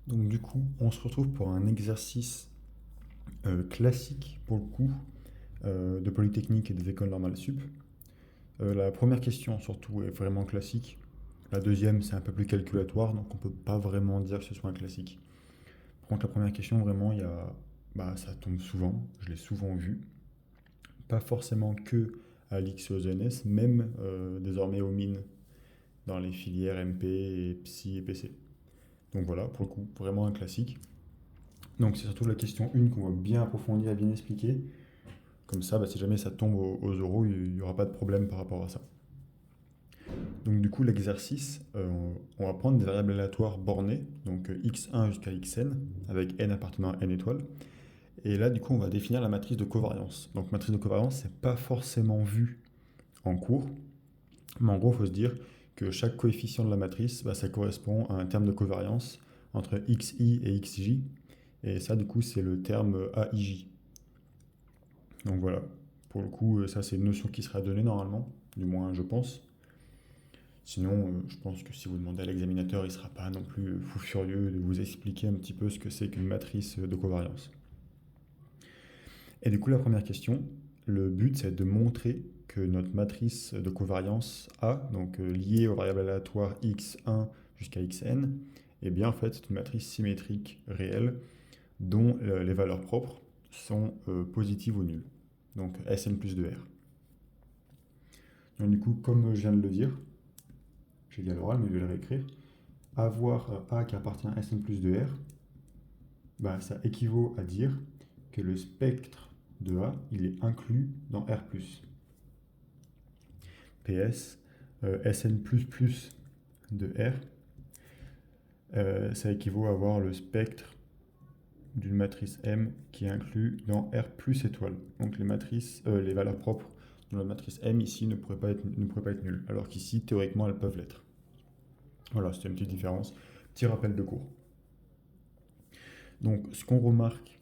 Donc du coup, on se retrouve pour un exercice classique pour le coup de Polytechnique et des écoles normales sup. La première question surtout est vraiment classique. La deuxième c'est un peu plus calculatoire, donc on peut pas vraiment dire que ce soit un classique. Par contre la première question vraiment ça tombe souvent, je l'ai souvent vu, pas forcément que à l'X et aux ENS, même désormais aux mines dans les filières MP et Psy et PC. Donc voilà, pour le coup, vraiment un classique. Donc c'est surtout la question 1 qu'on va bien approfondir et bien expliquer. Comme ça, si jamais ça tombe aux euros, il n'y aura pas de problème par rapport à ça. Donc du coup, l'exercice, on va prendre des variables aléatoires bornées, donc x1 jusqu'à xn, avec n appartenant à n étoiles. Et là, du coup, on va définir la matrice de covariance. Donc matrice de covariance, c'est pas forcément vu en cours, mais en gros, il faut se dire que chaque coefficient de la matrice, ça correspond à un terme de covariance entre xi et xj. Et ça, du coup, c'est le terme aij. Donc voilà, pour le coup, ça c'est une notion qui sera donnée normalement, du moins je pense. Sinon, je pense que si vous demandez à l'examinateur, il ne sera pas non plus fou furieux de vous expliquer un petit peu ce que c'est qu'une matrice de covariance. Et du coup, la première question, le but c'est de montrer que notre matrice de covariance A, donc liée aux variables aléatoires x1 jusqu'à xn, eh bien en fait c'est une matrice symétrique réelle dont les valeurs propres sont positives ou nulles. Donc Sn plus 2R. Donc du coup, comme je viens de le dire, j'ai dit à l'oral, mais je vais le réécrire, avoir A qui appartient à Sn plus 2R, ça équivaut à dire que le spectre de A, il est inclus dans R+. PS, Sn++ de R, ça équivaut à avoir le spectre d'une matrice M qui est inclus dans R plus étoile. Donc les valeurs propres de la matrice M ici ne pourraient pas être nulles, alors qu'ici, théoriquement, elles peuvent l'être. Voilà, c'était une petite différence. Petit rappel de cours. Donc, ce qu'on remarque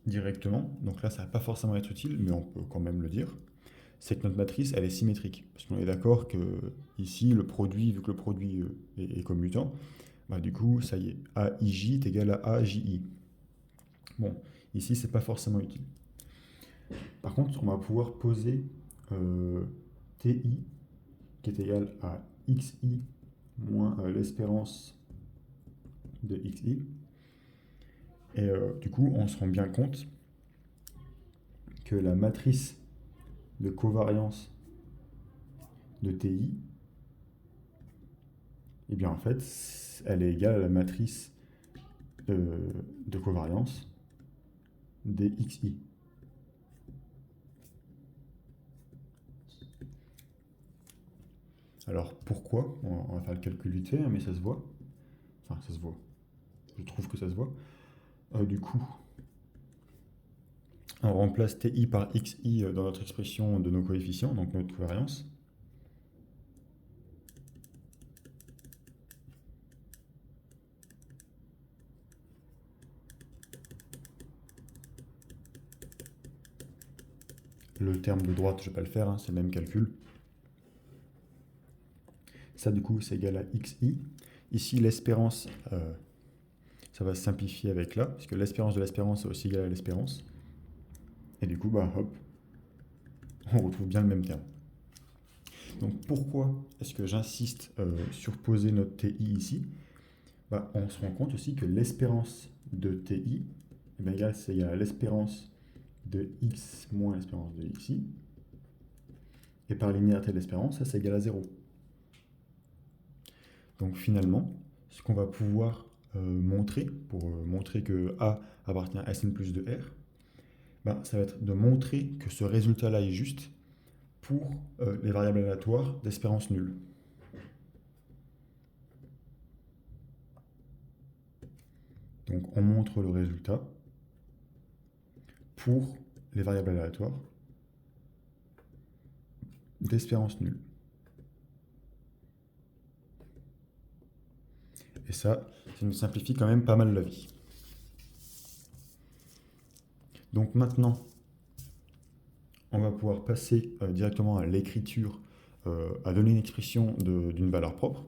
directement, donc là, ça va pas forcément être utile, mais on peut quand même le dire, c'est que notre matrice, elle est symétrique. Parce qu'on est d'accord que ici, le produit, vu que le produit est commutant, du coup, ça y est, AIJ est égal à AJI. Bon, ici, c'est pas forcément utile. Par contre, on va pouvoir poser TI qui est égal à XI moins l'espérance de XI. Et du coup, on se rend bien compte que la matrice de covariance de TI, eh bien en fait, elle est égale à la matrice de covariance des XI. Alors pourquoi? On va faire le calcul vite fait, hein, mais ça se voit. Enfin, ça se voit. Je trouve que ça se voit. Du coup, on remplace TI par XI dans notre expression de nos coefficients, donc notre covariance. Le terme de droite, je ne vais pas le faire, hein, c'est le même calcul. Ça, du coup, c'est égal à XI. Ici, l'espérance, ça va se simplifier avec là, puisque l'espérance de l'espérance est aussi égale à l'espérance. Et du coup, hop, on retrouve bien le même terme. Donc pourquoi est-ce que j'insiste sur poser notre TI ici? On se rend compte aussi que l'espérance de TI, c'est égal à l'espérance de X moins l'espérance de XI. Et par linéarité de l'espérance, ça c'est égal à 0. Donc finalement, ce qu'on va pouvoir montrer, pour montrer que A appartient à Sn plus de R, ça va être de montrer que ce résultat-là est juste pour les variables aléatoires d'espérance nulle. Donc on montre le résultat pour les variables aléatoires d'espérance nulle. Et ça nous simplifie quand même pas mal la vie. Donc maintenant, on va pouvoir passer directement à l'écriture, à donner une expression d'une valeur propre.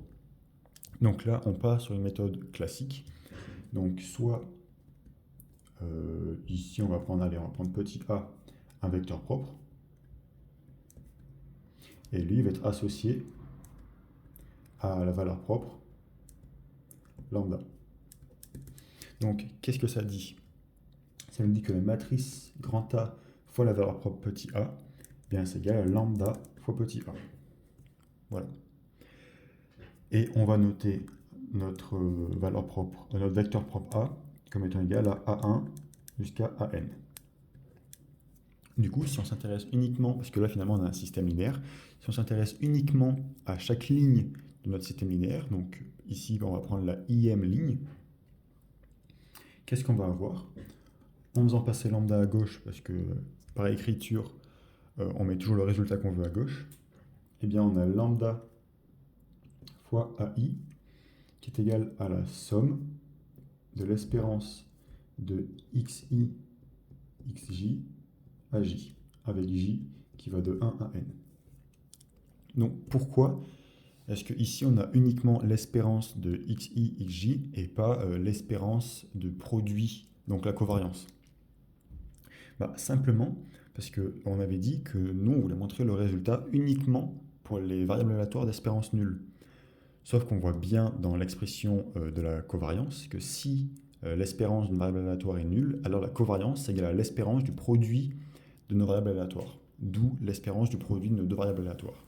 Donc là, on part sur une méthode classique, Donc soit, ici on va prendre petit a, un vecteur propre, et lui il va être associé à la valeur propre lambda. Donc qu'est-ce que ça dit? Ça nous dit que la matrice grand A fois la valeur propre petit a, bien c'est égal à lambda fois petit a. Voilà. Et on va noter notre valeur propre, notre vecteur propre a comme étant égal à a1 jusqu'à an. Du coup, si on s'intéresse uniquement, parce que là finalement on a un système linéaire, si on s'intéresse uniquement à chaque ligne de notre système linéaire, donc ici on va prendre la ième ligne, qu'est-ce qu'on va avoir? En faisant passer lambda à gauche, parce que par écriture, on met toujours le résultat qu'on veut à gauche, eh bien on a lambda fois AI qui est égal à la somme de l'espérance de xi, xj à j, avec j qui va de 1 à n. Donc pourquoi est-ce qu'ici on a uniquement l'espérance de xi, xj et pas l'espérance de produit, donc la covariance? Simplement parce qu'on avait dit que nous on voulait montrer le résultat uniquement pour les variables aléatoires d'espérance nulle. Sauf qu'on voit bien dans l'expression de la covariance que si l'espérance d'une variable aléatoire est nulle, alors la covariance est égale à l'espérance du produit de nos variables aléatoires. D'où l'espérance du produit de nos deux variables aléatoires.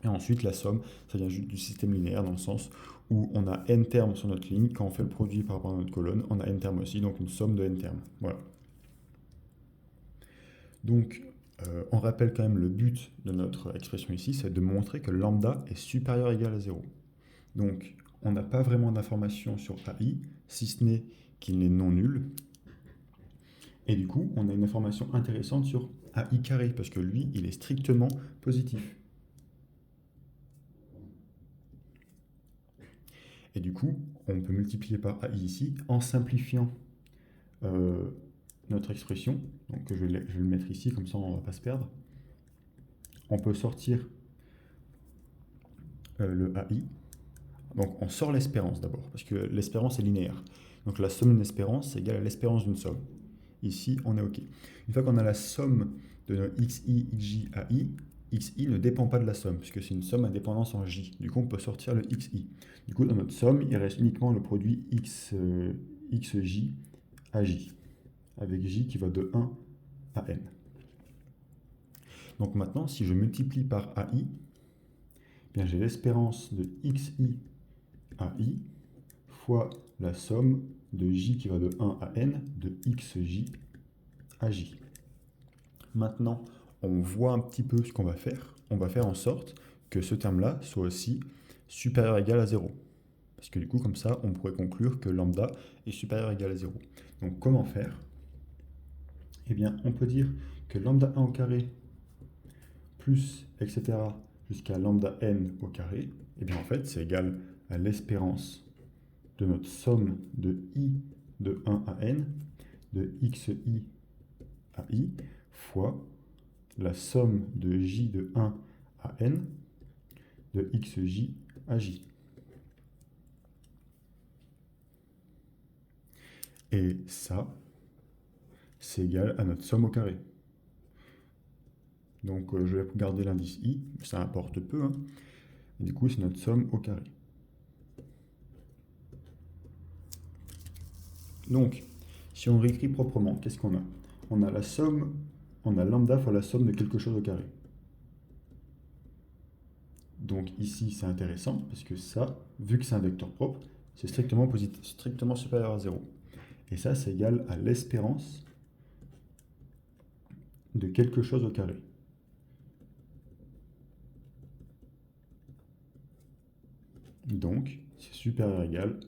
Et ensuite, la somme, ça vient juste du système linéaire dans le sens où on a n termes sur notre ligne. Quand on fait le produit par rapport à notre colonne, on a n termes aussi, donc une somme de n termes. Voilà. Donc, on rappelle quand même le but de notre expression ici, c'est de montrer que lambda est supérieur ou égal à 0. Donc, on n'a pas vraiment d'informations sur AI, si ce n'est qu'il n'est non nul. Et du coup, on a une information intéressante sur AI carré, parce que lui, il est strictement positif. Et du coup, on peut multiplier par AI ici en simplifiant notre expression. Donc je vais le mettre ici, comme ça on ne va pas se perdre. On peut sortir le AI. Donc on sort l'espérance d'abord, parce que l'espérance est linéaire. Donc la somme d'une espérance est égale à l'espérance d'une somme. Ici, on est OK. Une fois qu'on a la somme de nos xi, xj, ai, xi ne dépend pas de la somme, puisque c'est une somme à dépendance en j. Du coup, on peut sortir le xi. Du coup, dans notre somme, il reste uniquement le produit xj à j, avec j qui va de 1 à n. Donc maintenant, si je multiplie par ai, bien j'ai l'espérance de xi ai fois la somme de j qui va de 1 à n de xj à j. Maintenant, on voit un petit peu ce qu'on va faire. On va faire en sorte que ce terme-là soit aussi supérieur ou égal à 0. Parce que du coup, comme ça, on pourrait conclure que lambda est supérieur ou égal à 0. Donc comment faire? Eh bien, on peut dire que lambda 1 au carré plus, etc., jusqu'à lambda n au carré, eh bien en fait, c'est égal à l'espérance de notre somme de i de 1 à n de xi à i fois la somme de j de 1 à n de xj à j. Et ça, c'est égal à notre somme au carré. Donc je vais garder l'indice i, ça importe peu, hein. Et du coup, c'est notre somme au carré. Donc, si on réécrit proprement, qu'est-ce qu'on a? On a la somme, on a lambda fois la somme de quelque chose au carré. Donc ici, c'est intéressant, parce que ça, vu que c'est un vecteur propre, c'est strictement positif, strictement supérieur à 0. Et ça, c'est égal à l'espérance de quelque chose au carré. Donc, c'est supérieur ou égal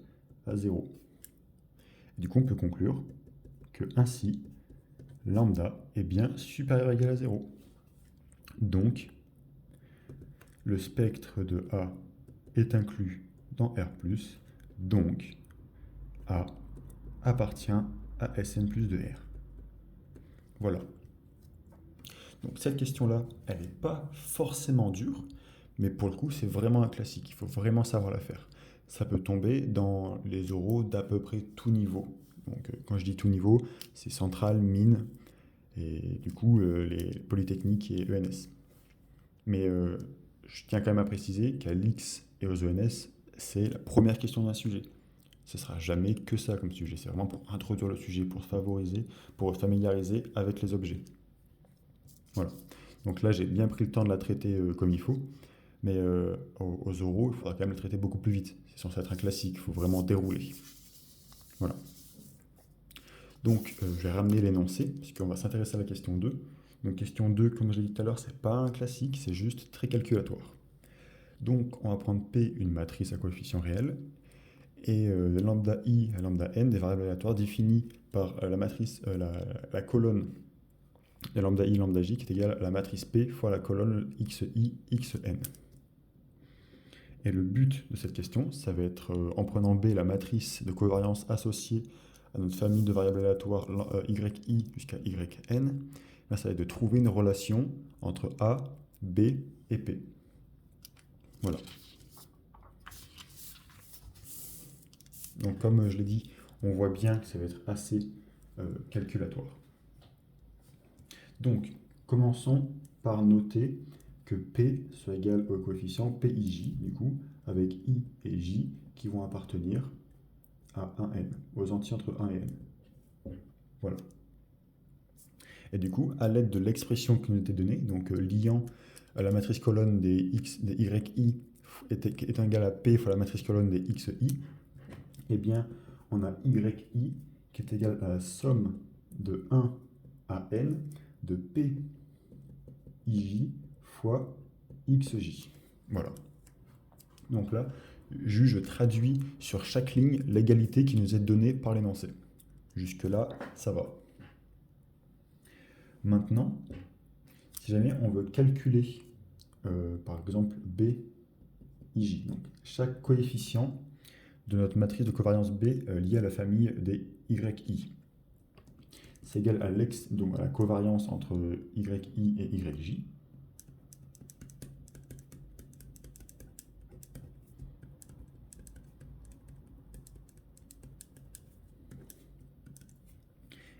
à 0. Du coup, on peut conclure que ainsi, lambda est bien supérieur ou égal à 0. Donc, le spectre de A est inclus dans R+, donc A appartient à Sn plus de R. Voilà. Donc cette question-là, elle n'est pas forcément dure, mais pour le coup, c'est vraiment un classique. Il faut vraiment savoir la faire. ça peut tomber dans les oraux d'à peu près tout niveau. Donc, quand je dis tout niveau, c'est centrale, mine, et du coup, les polytechniques et ENS. Mais je tiens quand même à préciser qu'à l'X et aux ENS, c'est la première question d'un sujet. Ce sera jamais que ça comme sujet. C'est vraiment pour introduire le sujet, pour se favoriser, pour se familiariser avec les objets. Voilà. Donc là, j'ai bien pris le temps de la traiter comme il faut. Mais aux oraux, il faudra quand même le traiter beaucoup plus vite. C'est censé être un classique, il faut vraiment dérouler. Voilà. Donc, je vais ramener l'énoncé, puisqu'on va s'intéresser à la question 2. Donc, question 2, comme je l'ai dit tout à l'heure, c'est pas un classique, c'est juste très calculatoire. Donc, on va prendre P, une matrice à coefficient réel, et lambda i à lambda n, des variables aléatoires définies par la matrice, la colonne de lambda i lambda j, qui est égale à la matrice P fois la colonne xi xn. Et le but de cette question, ça va être, en prenant B, la matrice de covariance associée à notre famille de variables aléatoires yi jusqu'à yn, là, ça va être de trouver une relation entre A, B et P. Voilà. Donc comme je l'ai dit, on voit bien que ça va être assez calculatoire. Donc, commençons par noter que P soit égal au coefficient PIJ, du coup, avec I et J qui vont appartenir à 1n, aux entiers entre 1 et n. Voilà. Et du coup, à l'aide de l'expression qui nous était donnée, donc liant la matrice colonne des yi est égal à P fois la matrice colonne des xi, eh bien, on a yi qui est égal à la somme de 1 à n de PIJ fois xj. Voilà. Donc là, je traduis sur chaque ligne l'égalité qui nous est donnée par l'énoncé. Jusque-là, ça va. Maintenant, si jamais on veut calculer, par exemple, BIJ, donc chaque coefficient de notre matrice de covariance B liée à la famille des YI, c'est égal à, donc à la covariance entre YI et YJ.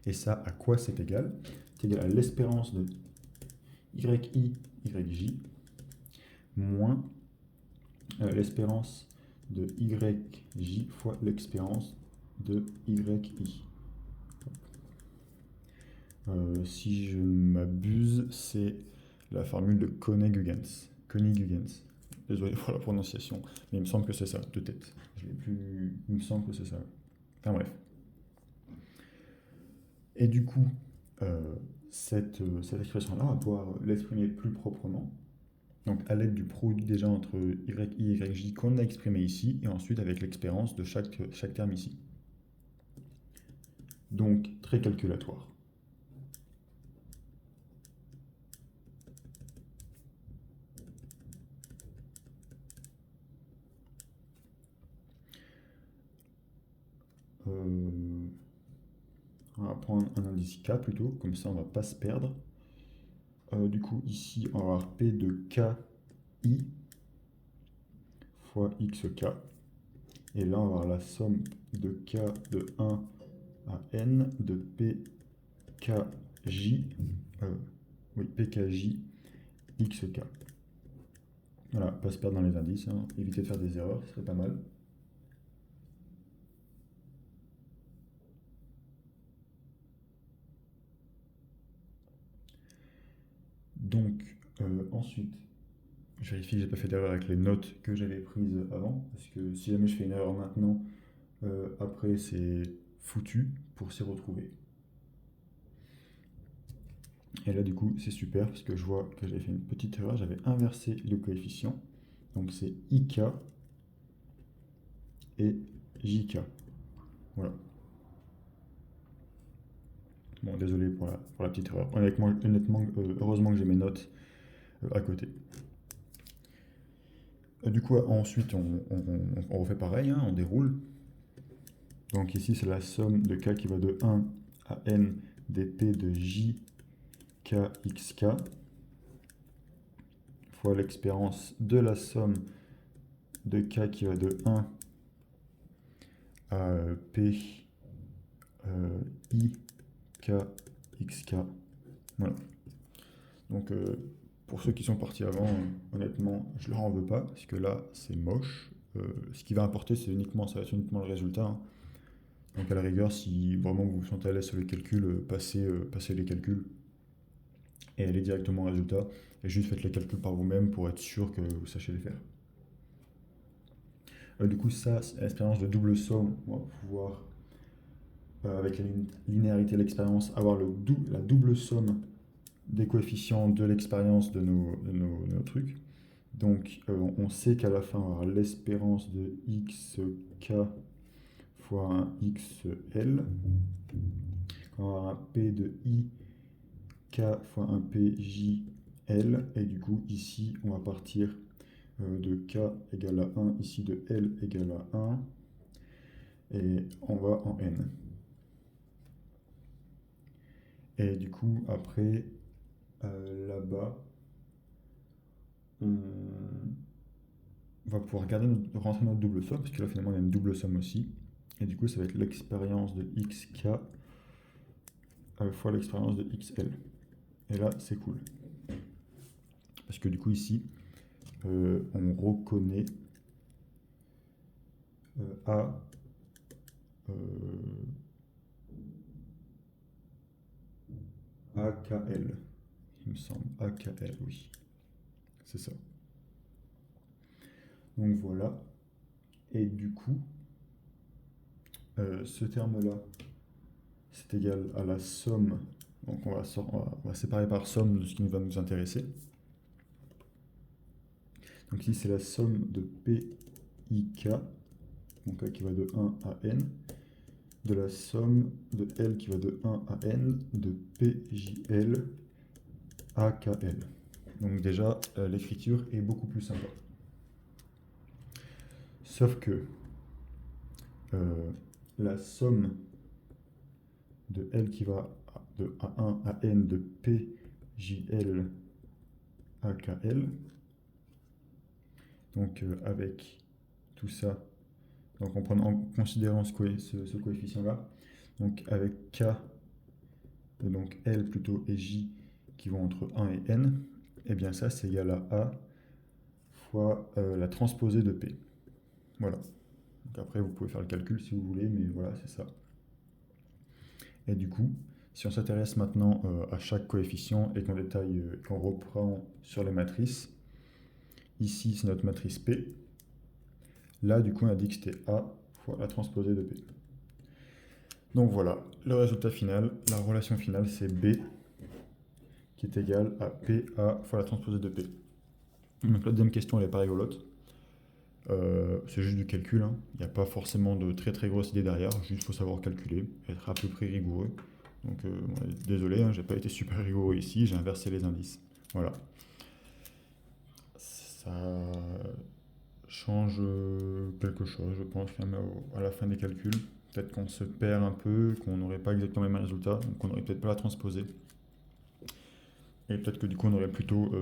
Et ça, à quoi c'est égal? C'est égal à l'espérance de YI, YJ, moins l'espérance de YJ fois l'espérance de YI. Si je ne m'abuse, c'est la formule de Koenig-Huygens. Désolé pour la prononciation, mais il me semble que c'est ça, de tête. Je l'ai plus... Il me semble que c'est ça. Enfin bref. Et du coup, cette expression-là, on va pouvoir l'exprimer plus proprement. Donc à l'aide du produit déjà entre YI et YJ qu'on a exprimé ici, et ensuite avec l'expérience de chaque terme ici. Donc très calculatoire. On va prendre un indice K plutôt, comme ça on ne va pas se perdre. Du coup ici on va avoir P de KI fois XK. Et là on va avoir la somme de K de 1 à N de PKJ, PKJ XK. Voilà, pas se perdre dans les indices, hein. Éviter de faire des erreurs, ce serait pas mal. Donc, ensuite, je vérifie que j'ai pas fait d'erreur avec les notes que j'avais prises avant, parce que si jamais je fais une erreur maintenant, après c'est foutu pour s'y retrouver. Et là, du coup, c'est super, parce que je vois que j'avais fait une petite erreur, j'avais inversé le coefficient. Donc c'est IK et JK. Voilà. Bon, désolé pour la petite erreur. Honnêtement, heureusement que j'ai mes notes à côté. Du coup, ensuite, on refait pareil, hein, on déroule. Donc ici, c'est la somme de k qui va de 1 à n des p de j k xk fois l'expérience de la somme de k qui va de 1 à P I K X K. Voilà. Donc pour ceux qui sont partis avant, honnêtement, je leur en veux pas, parce que là, c'est moche. Ce qui va importer, ça va être uniquement le résultat, hein. Donc à la rigueur, si vraiment vous vous sentez à l'aise sur les calculs, passez les calculs et allez directement au résultat. Et juste faites les calculs par vous-même pour être sûr que vous sachiez les faire. Du coup, ça, c'est l'expérience de double somme. On va pouvoir, avec la linéarité de l'expérience, avoir la double somme des coefficients de l'expérience de nos trucs. Donc, on sait qu'à la fin, on va avoir l'espérance de xk fois un xl. On va avoir un p de i k fois un pjl. Et du coup, ici, on va partir de k égale à 1, ici de l égale à 1. Et on va en n. Et du coup, après, là-bas, on va pouvoir rentrer notre double somme, parce que là, finalement, il y a une double somme aussi. Et du coup, ça va être l'expérience de xk fois l'expérience de xl. Et là, c'est cool. Parce que du coup, ici, on reconnaît A AKL, il me semble. AKL, oui. C'est ça. Donc voilà. Et du coup, ce terme-là, c'est égal à la somme. Donc on va séparer par somme de ce qui va nous intéresser. Donc ici, c'est la somme de PIK, donc qui va de 1 à n, de la somme de L qui va de 1 à n, de PJL à KL. Donc déjà, l'écriture est beaucoup plus sympa. Sauf que la somme de L qui va de A1 à N de PJL à KL, donc avec tout ça, donc en considérant ce coefficient-là, donc avec K, donc L plutôt et J qui vont entre 1 et N, et bien ça c'est égal à A fois la transposée de P. Voilà. Donc après vous pouvez faire le calcul si vous voulez, mais voilà, c'est ça. Et du coup, si on s'intéresse maintenant à chaque coefficient et qu'on détaille, qu'on reprend sur les matrices, ici c'est notre matrice P. Là, du coup, on a dit que c'était A fois la transposée de P. Donc voilà, le résultat final, la relation finale, c'est B qui est égal à PA fois la transposée de P. Donc la deuxième question, elle n'est pas rigolote. C'est juste du calcul, hein. Il n'y a pas forcément de très très grosse idée derrière, juste il faut savoir calculer, être à peu près rigoureux. Donc désolé, hein, j'ai pas été super rigoureux ici, j'ai inversé les indices. Voilà. Ça change quelque chose, je pense, quand même, à la fin des calculs. Peut-être qu'on se perd un peu, qu'on n'aurait pas exactement les mêmes résultats, donc on n'aurait peut-être pas la transposée. Et peut-être que du coup on aurait plutôt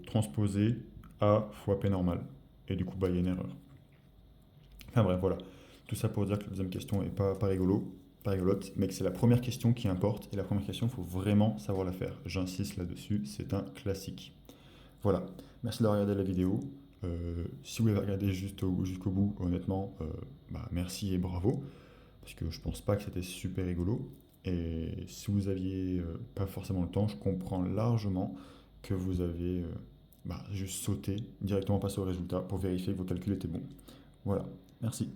transposé A fois P normal. Et du coup, bah, il y a une erreur. Enfin bref, voilà. Tout ça pour dire que la deuxième question est pas rigolote, mais que c'est la première question qui importe. Et la première question, il faut vraiment savoir la faire. J'insiste là-dessus, c'est un classique. Voilà. Merci d'avoir regardé la vidéo. Si vous l'avez regardé jusqu'au bout, honnêtement, bah, merci et bravo. Parce que je pense pas que c'était super rigolo. Et si vous aviez pas forcément le temps, je comprends largement que vous avez bah, juste sauté, directement passé au résultat pour vérifier que vos calculs étaient bons. Voilà, merci.